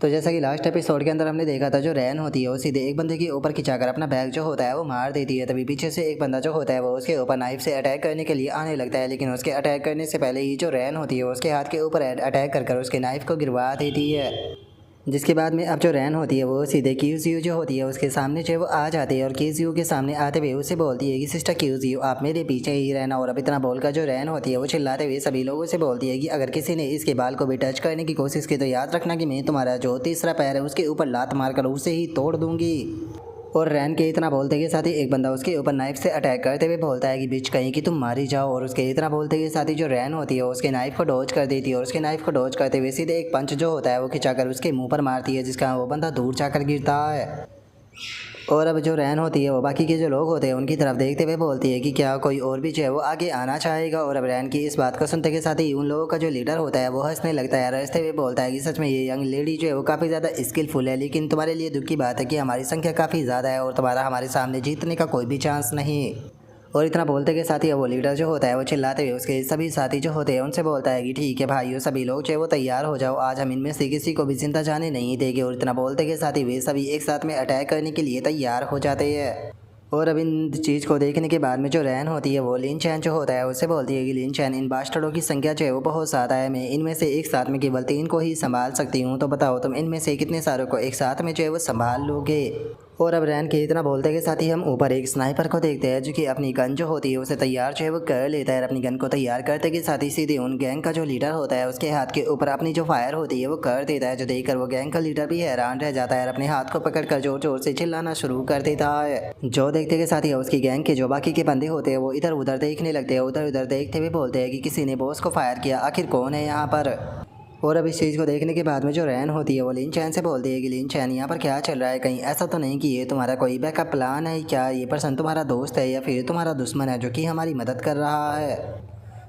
तो जैसा कि लास्ट एपिसोड के अंदर हमने देखा था, जो रैन होती है वो सीधे एक बंदे के ऊपर खिंचाकर अपना बैग जो होता है वो मार देती है। तभी पीछे से एक बंदा जो होता है वो उसके ऊपर नाइफ से अटैक करने के लिए आने लगता है, लेकिन उसके अटैक करने से पहले ही जो रैन होती है उसके हाथ के ऊपर अटैक कर उसके नाइफ को गिरवा देती है। जिसके बाद में अब जो रैन होती है वो सीधे क्यूजियो जो होती है उसके सामने जो वो आ जाती है और क्यूजियो के सामने आते हुए उससे बोलती है कि सिस्टर क्यूजियो आप मेरे पीछे ही रहना। और अब इतना बोलकर जो रैन होती है वो चिल्लाते हुए सभी लोगों से बोलती है कि अगर किसी ने इसके बाल को भी टच करने की कोशिश की तो याद रखना कि मैं तुम्हारा जो तीसरा पैर है उसके ऊपर लात मारकर उसे ही तोड़ दूंगी। और रैन के इतना बोलते के साथ ही एक बंदा उसके ऊपर नाइफ से अटैक करते हुए बोलता है कि बिच कहीं कि तुम मारी जाओ। और उसके इतना बोलते के साथ ही जो रैन होती है उसके नाइफ को डॉज कर देती है और उसके नाइफ को डॉज करते हुए सीधे एक पंच जो होता है वो खिंचाकर उसके मुंह पर मारती है, जिसका वो बंदा दूर जाकर गिरता है। और अब जो रैन होती है वो बाकी के जो लोग होते हैं उनकी तरफ देखते हुए बोलती है कि क्या कोई और भी जो है वो आगे आना चाहेगा। और अब रैन की इस बात को सुनते के साथ ही उन लोगों का जो लीडर होता है वो हंसने लगता है, हंसते हुए बोलता है कि सच में ये यंग लेडी जो है वो काफ़ी ज़्यादा स्किलफुल है, लेकिन तुम्हारे लिए दुख की बात है कि हमारी संख्या काफ़ी ज़्यादा है और तुम्हारा हमारे सामने जीतने का कोई भी चांस नहीं। और इतना बोलते के साथ ही वो लीडर जो होता है वो चिल्लाते हुए उसके सभी साथी जो होते हैं उनसे बोलता है कि ठीक है भाइयों, सभी लोग जो है वो तैयार हो जाओ, आज हम इनमें से किसी को भी जिंदा जाने नहीं देंगे। और इतना बोलते के साथ ही वे सभी एक साथ में अटैक करने के लिए तैयार हो जाते हैं। और अब इन चीज़ को देखने के बाद में जो रैन होती है वो लिन चैन जो होता है उससे बोलती है कि लिन चैन, इन बास्टर्डों की संख्या जो है वो बहुत ज़्यादा है, मैं इनमें से एक साथ में केवल 3 को ही संभाल सकती हूँ, तो बताओ तुम इनमें से कितने सारों को एक साथ में जो है वो संभाल लोगे। और अब रैन के इतना बोलते के साथ ही हम ऊपर एक स्नाइपर को देखते हैं जो कि अपनी गन जो होती है उसे तैयार जो है वो कर लेता है। अपनी गन को तैयार करते के साथ ही सीधे उन गैंग का जो लीडर होता है उसके हाथ के ऊपर अपनी जो फायर होती है वो कर देता है, जो देखकर वो गैंग का लीडर भी हैरान रह जाता है और अपने हाथ को पकड़कर जोर जोर से चिल्लाना शुरू कर देता है। जो देखते के साथ ही उसकी गैंग के जो बाकी के बंदे होते हैं वो इधर उधर देखने लगते हैं, उधर उधर देखते हुए बोलते हैं कि किसी ने बॉस को फायर किया, आखिर कौन है यहाँ पर। और अब इस चीज़ को देखने के बाद में जो रैन होती है वो लिन चैन से बोलती है कि लिन चैन, यहाँ पर क्या चल रहा है, कहीं ऐसा तो नहीं कि ये तुम्हारा कोई बैकअप प्लान है क्या, ये पर्सन तुम्हारा दोस्त है या फिर तुम्हारा दुश्मन है जो कि हमारी मदद कर रहा है।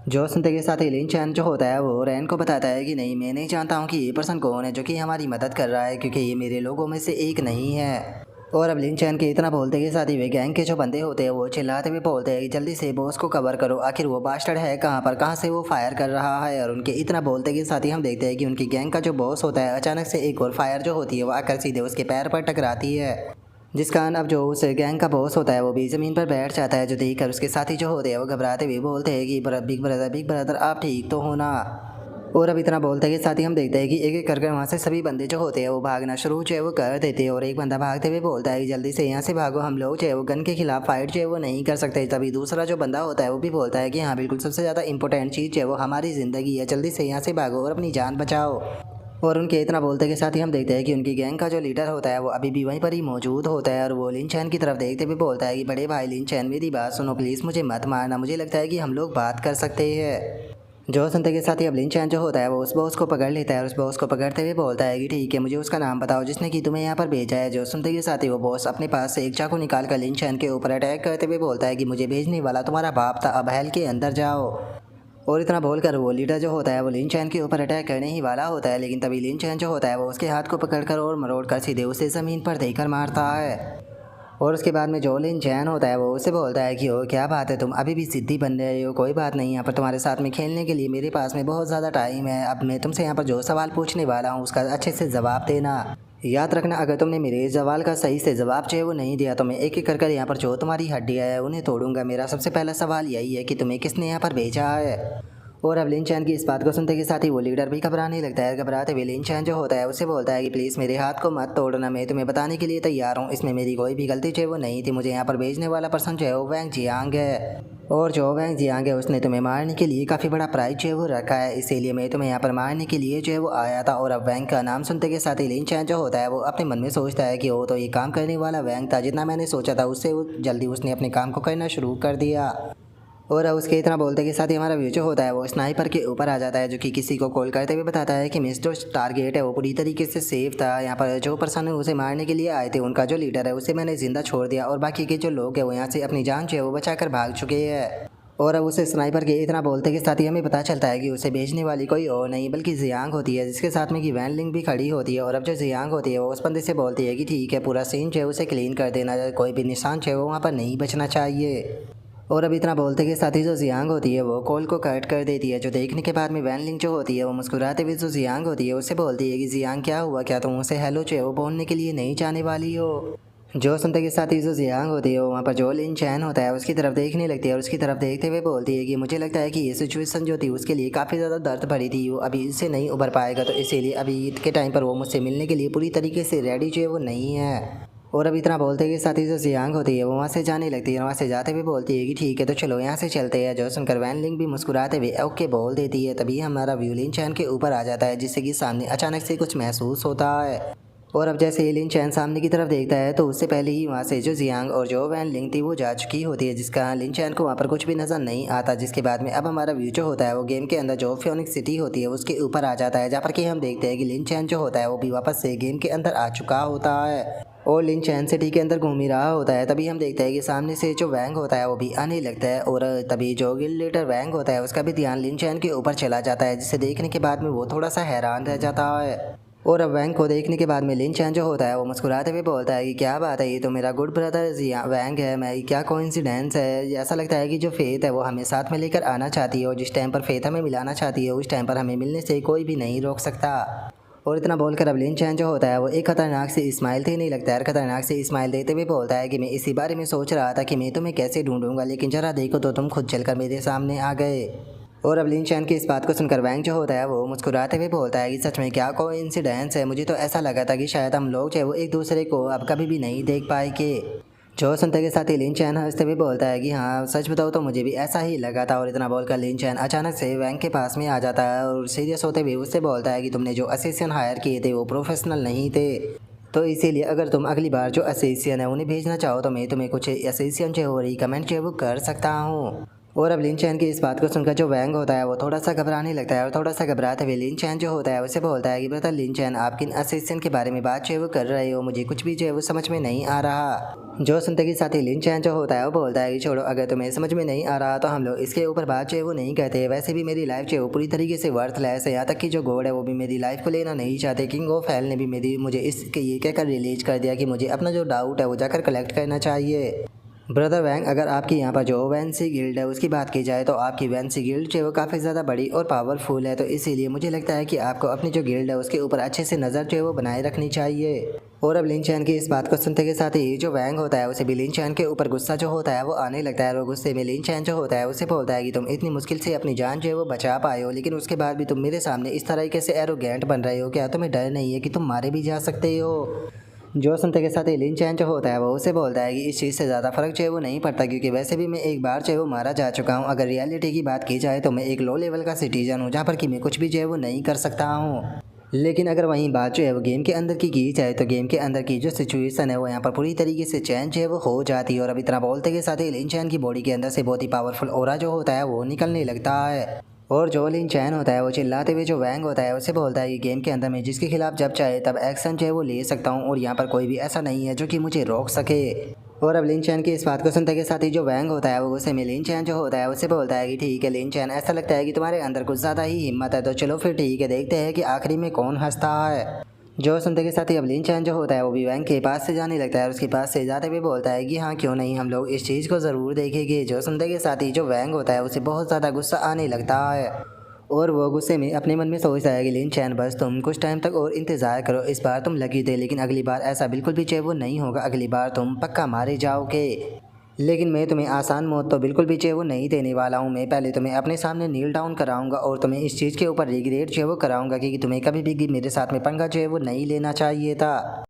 जो सुनते के साथ ही लिन चैन जो होता है वो रैन को बताता है कि नहीं, मैं नहीं जानता हूँ कि ये पर्सन कौन है जो कि हमारी मदद कर रहा है, क्योंकि ये मेरे लोगों में से एक नहीं है। और अब लिन चैन के इतना बोलते के साथ ही वे गैंग के जो बंदे होते हैं वो चिल्लाते हुए बोलते हैं कि जल्दी से बॉस को कवर करो, आखिर वो बास्टर्ड है कहाँ पर, कहाँ से वो फायर कर रहा है। और उनके इतना बोलते के साथ ही हम देखते हैं कि उनकी गैंग का जो बॉस होता है अचानक से एक और फायर जो होती है वो आकर सीधे उसके पैर पर टकराती है, जिस कारण अब जो उस गैंग का बॉस होता है वो भी ज़मीन पर बैठ जाता है। जो देखकर उसके साथी जो होते हैं वो घबराते हुए बोलते हैं कि बिग ब्रदर आप ठीक तो हो ना। और अब इतना बोलते के साथ ही हम देखते हैं कि एक एक करके वहाँ से सभी बंदे जो होते हैं वो भागना शुरू जो है वो कर देते हैं। और एक बंदा भागते हुए बोलता है कि जल्दी से यहाँ से भागो, हम लोग जो है वो गन के खिलाफ फाइट जो है वो नहीं कर सकते। तभी दूसरा जो बंदा होता है वो भी बोलता है कि हाँ बिल्कुल, सबसे ज़्यादा इंपॉर्टेंट चीज़ जो है वो हमारी ज़िंदगी है, जल्दी से यहाँ से भागो और अपनी जान बचाओ। और उनके इतना बोलते के साथ ही हम देखते हैं कि उनकी गैंग का जो लीडर होता है वो अभी भी वहीं पर ही मौजूद होता है और वो लिन चैन की तरफ देखते हुए बोलता है कि बड़े भाई लिन चैन, मेरी बात सुनो प्लीज़, मुझे मत मारना, मुझे लगता है कि हम लोग बात कर सकते हैं। जो सुनते के साथ ही अब लिन चैन जो होता है वो उस बॉस को पकड़ लेता है और उस बॉस को पकड़ते हुए बोलता है कि ठीक है, मुझे उसका नाम बताओ जिसने कि तुम्हें यहाँ पर भेजा है। जो सुनते के साथ ही वो बॉस अपने पास से एक चाकू निकाल कर लिन चैन के ऊपर अटैक करते हुए बोलता है कि मुझे भेजने वाला तुम्हारा बाप था, अब हेल के अंदर जाओ। और इतना बोलकर वो लीडर जो होता है वो लिन चैन के ऊपर अटैक करने ही वाला होता है, लेकिन तभी लिन चैन जो होता है वो उसके हाथ को पकड़कर और मरोड़ कर सीधे उसे ज़मीन पर देकर मारता है। और उसके बाद में जो लिन चैन होता है वो उसे बोलता है कि ओ क्या बात है, तुम अभी भी ज़िद्दी बन रहे हो, कोई बात नहीं, यहाँ पर तुम्हारे साथ में खेलने के लिए मेरे पास में बहुत ज़्यादा टाइम है, अब मैं तुमसे यहाँ पर जो सवाल पूछने वाला हूँ उसका अच्छे से जवाब देना। याद रखना, अगर तुमने मेरे इस सवाल का सही से जवाब जो है वो नहीं दिया तो मैं एक एक कर यहाँ पर जो तुम्हारी हड्डियाँ है उन्हें तोड़ूंगा। मेरा सबसे पहला सवाल यही है कि तुम्हें किसने यहाँ पर भेजा है। और अब लिन चैन की इस बात को सुनते के साथ ही वो लीडर भी घबराने लगता है। घबराते हुए लिन चैन जो होता है उससे बोलता है कि प्लीज़ मेरे हाथ को मत तोड़ना, मैं तुम्हें बताने के लिए तैयार हूँ, इसमें मेरी कोई भी गलती जो है वो नहीं थी, मुझे यहाँ पर भेजने वाला पर्सन जो है वो वैंग जियांग है। और जो वैंग जियांग है उसने तुम्हें मारने के लिए काफ़ी बड़ा प्राइज जो है वो रखा है, इसीलिए मैं तुम्हें यहाँ पर मारने के लिए जो है वो आया था। और अब वैंग का नाम सुनते के साथ ही लिन चैन जो होता है वो अपने मन में सोचता है कि वो तो ये काम करने वाला वैंग था, जितना मैंने सोचा था उससे जल्दी उसने अपने काम को करना शुरू कर दिया। और उसके इतना बोलते के साथ ही हमारा व्यू जो होता है वो स्नाइपर के ऊपर आ जाता है, जो कि किसी को कॉल करते हुए बताता है कि मिस जो टारगेट है वो पूरी तरीके से सेफ था, यहाँ पर जो पर्सन उसे मारने के लिए आए थे उनका जो लीडर है उसे मैंने जिंदा छोड़ दिया और बाकी के जो लोग हैं वो यहाँ से अपनी जान जो है वो बचाकर भाग चुके हैं। और अब उसे स्नाइपर के इतना बोलते के साथ ही हमें पता चलता है कि उसे भेजने वाली कोई और नहीं बल्कि जियांग होती है, जिसके साथ में कि वैन लिंग भी खड़ी होती है। और अब जो जियांग होती है वो उस बंदे से बोलती है कि ठीक है, पूरा सीन जो है उसे क्लीन कर देना, कोई भी निशान जो है वो वहाँ पर नहीं बचना चाहिए। और अब इतना बोलते के साथ ही जो जियांग होती है वो कॉल को कट कर देती है। जो देखने के बाद में वैन लिंग जो होती है वो मुस्कुराते हुए जो जियांग होती है उससे बोलती है कि जियांग क्या हुआ, क्या तुम उसे हेलो जो है वो बोलने के लिए नहीं जाने वाली हो। जो सुनते के साथ ही जो जियांग होती है वहाँ पर जो लिन चैन होता है उसकी तरफ देखने लगती है और उसकी तरफ देखते हुए बोलती है कि मुझे लगता है कि ये सिचुएशन जो थी उसके लिए काफ़ी ज़्यादा दर्द भरी थी, वो अभी इससे नहीं उभर पाएगा, तो इसीलिए अभी ईद के टाइम पर वो मुझसे मिलने के लिए पूरी तरीके से रेडी जो है वो नहीं है। और अब इतना बोलते के साथ ही जो जियांग होती है वो वहाँ से जाने लगती है। वहाँ से जाते हुए बोलती है कि ठीक है तो चलो यहाँ से चलते हैं। जो सुनकर वैन लिंग भी मुस्कुराते हुए ओके बोल देती है। तभी हमारा व्यू लिन चैन के ऊपर आ जाता है जिससे कि सामने अचानक से कुछ महसूस होता है। और अब जैसे लिन चैन सामने की तरफ देखता है तो उससे पहले ही वहाँ से जो जियांग और जो वैन लिंग थी वो जा चुकी होती है, जिसका लिन चैन को वहाँ पर कुछ भी नज़र नहीं आता। जिसके बाद में अब हमारा व्यू जो होता है वो गेम के अंदर जो फियोनिक्स सिटी होती है उसके ऊपर आ जाता है, जहाँ पर कि हम देखते हैं कि लिन चैन जो होता है वो भी वापस से गेम के अंदर आ चुका होता है और लिन चैन सिटी के अंदर घूम ही रहा होता है। तभी हम देखते हैं कि सामने से जो वैंग होता है वो भी आने लगता है और तभी जो गिल्ड लीडर वैंग होता है उसका भी ध्यान लिन चैन के ऊपर चला जाता है, जिसे देखने के बाद में वो थोड़ा सा हैरान रह जाता है। और अब वैंग को देखने के बाद में लिन चैन जो होता है वो मुस्कुराते हुए बोलता है कि क्या बात है, ये तो मेरा गुड ब्रदर वैंग है, मैं क्या कोइंसिडेंस है। ऐसा लगता है कि जो फेथ है वो हमें साथ में लेकर आना चाहती है और जिस टाइम पर फेथ हमें मिलाना चाहती है उस टाइम पर हमें मिलने से कोई भी नहीं रोक सकता। और इतना बोलकर अब लिन चैन जो होता है वो एक खतरनाक से इस्माइल थे नहीं लगता है, खतरनाक से इस्माइल देते हुए बोलता है कि मैं इसी बारे में सोच रहा था कि मैं तुम्हें कैसे ढूंढूंगा, लेकिन जरा देखो तो तुम खुद चलकर मेरे सामने आ गए। और अब लिन चैन की इस बात को सुनकर वैंग जो होता है वो मुस्कुराते हुए बोलता है कि सच में क्या कोइंसिडेंस है, मुझे तो ऐसा लगा था कि शायद हम लोग जो है वो एक दूसरे को अब कभी भी नहीं देख पाएंगे। जो सुनते के साथ ही लिन चैन हंसते हुए बोलता है कि हाँ सच बताओ तो मुझे भी ऐसा ही लगा था। और इतना बोलकर लिन चैन अचानक से वैंग के पास में आ जाता है और सीरियस होते हुए उससे बोलता है कि तुमने जो असिस्टेंट हायर किए थे वो प्रोफेशनल नहीं थे, तो इसीलिए अगर तुम अगली बार जो असिस्टेंट है उन्हें भेजना चाहो तो मैं तुम्हें कुछ असिस्टेंट जो हो रिकमेंड जो है वो कर सकता हूँ। और अब लिन चैन की इस बात को सुनकर जो वैंग होता है वो थोड़ा सा घबराने लगता है और थोड़ा सा घबराते हुए लिन चैन जो होता है उसे बोलता है कि ब्रदर लिन चैन आप किन असिस्टेंट के बारे में बात जो है वो कर रहे हो, मुझे कुछ भी जो है वो समझ में नहीं आ रहा। जो सुनते के साथ ही लिन चैन जो होता है वो बोलता है कि छोड़ो, अगर तुम्हें समझ में नहीं आ रहा तो हम लोग इसके ऊपर बात जो है वो नहीं कहते। वैसे भी मेरी लाइफ जो है वो पूरी तरीके से वर्थलेस है, यहाँ तक कि जो गॉड है वो भी मेरी लाइफ को लेना नहीं चाहते। किंग ऑफ हेल ने भी मुझे इसके ये कहकर रिलीज कर दिया कि मुझे अपना जो डाउट है वो जाकर कलेक्ट करना चाहिए। ब्रदर वैंग, अगर आपकी यहाँ पर जो वैंसी गिल्ड है उसकी बात की जाए तो आपकी वैंसी गिल्ड जो है वो काफ़ी ज़्यादा बड़ी और पावरफुल है, तो इसीलिए मुझे लगता है कि आपको अपनी जो गिल्ड है उसके ऊपर अच्छे से नज़र जो है वो बनाए रखनी चाहिए। और अब लिन चैन की इस बात को सुनते के साथ ही जो वैंग होता है उसे भी लिन चैन के ऊपर गुस्सा जो होता है वो आने लगता है। और गुस्से में लिन चैन जो होता है उसे बोलता है कि तुम इतनी मुश्किल से अपनी जान जो है वो बचा पाए हो, लेकिन उसके बाद भी तुम मेरे सामने इस तरीके से एरोगेंट बन रहे हो, क्या तुम्हें डर नहीं है कि तुम मारे भी जा सकते हो। जो सुनते के साथ ही लिन चैन जो होता है वो उसे बोलता है कि इस चीज़ से ज़्यादा फर्क जो है वो नहीं पड़ता, क्योंकि वैसे भी मैं एक बार जो है वो मारा जा चुका हूँ। अगर रियलिटी की बात की जाए तो मैं एक लो लेवल का सिटीजन हूँ जहाँ पर कि मैं कुछ भी जो है वो नहीं कर सकता हूँ। लेकिन अगर वहीं बात जो है वो गेम के अंदर की जाए तो गेम के अंदर की जो सिचुएशन है वो यहाँ पर पूरी तरीके से चेंज जो है वो हो जाती है। और अब इतना बोलते के साथ ही लिन चैन की बॉडी के अंदर से बहुत ही पावरफुल ऑरा जो होता है वो निकलने लगता है। और जो लिन चैन होता है वो चिल्लाते हुए जो वैंग होता है उसे बोलता है कि गेम के अंदर मैं जिसके खिलाफ जब चाहे तब एक्शन जो है वो ले सकता हूँ और यहाँ पर कोई भी ऐसा नहीं है जो कि मुझे रोक सके। और अब लिन चैन की इस बात को सुनते के साथ ही जो वैंग होता है वो गुस्से में लिन चैन जो होता है उसे बोलता है कि ठीक है लिन चैन, ऐसा लगता है कि तुम्हारे अंदर कुछ ज़्यादा ही हिम्मत है, तो चलो फिर ठीक है, देखते हैं कि आखिरी में कौन हंसता है। जो सुनते के साथ ही अब लिन चैन जो होता है वो भी वैंग के पास से जाने लगता है और उसके पास से जाते हुए बोलता है कि हाँ क्यों नहीं, हम लोग इस चीज़ को ज़रूर देखेंगे। जो सुनते के साथ ही जो वैंग होता है उसे बहुत ज़्यादा गुस्सा आने लगता है और वो गुस्से में अपने मन में सोचता है कि लिन चैन बस तुम कुछ टाइम तक और इंतज़ार करो, इस बार तुम लकी थे लेकिन अगली बार ऐसा बिल्कुल भी चाहे वो नहीं होगा, अगली बार तुम पक्का मारे जाओगे। लेकिन मैं तुम्हें आसान मौत तो बिल्कुल भी चाहे वो नहीं देने वाला हूँ। मैं पहले तुम्हें अपने सामने नील डाउन कराऊंगा और तुम्हें इस चीज़ के ऊपर रिग्रेट जो है वो कराऊंगा कि तुम्हें कभी भी मेरे साथ में पंगा जो है वो नहीं लेना चाहिए था।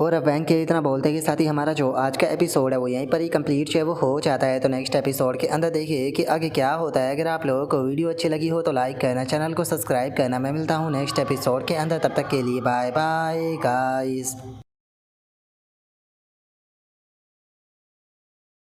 और अब वैंग के इतना बोलते के साथ ही हमारा जो आज का एपिसोड है वो यहीं पर ही कंप्लीट जो है वो हो जाता है। तो नेक्स्ट एपिसोड के अंदर देखिए कि आगे क्या होता है। अगर आप लोगों को वीडियो अच्छी लगी हो तो लाइक करना, चैनल को सब्सक्राइब करना। मैं मिलता हूँ नेक्स्ट एपिसोड के अंदर, तब तक के लिए बाय बाय गाइस।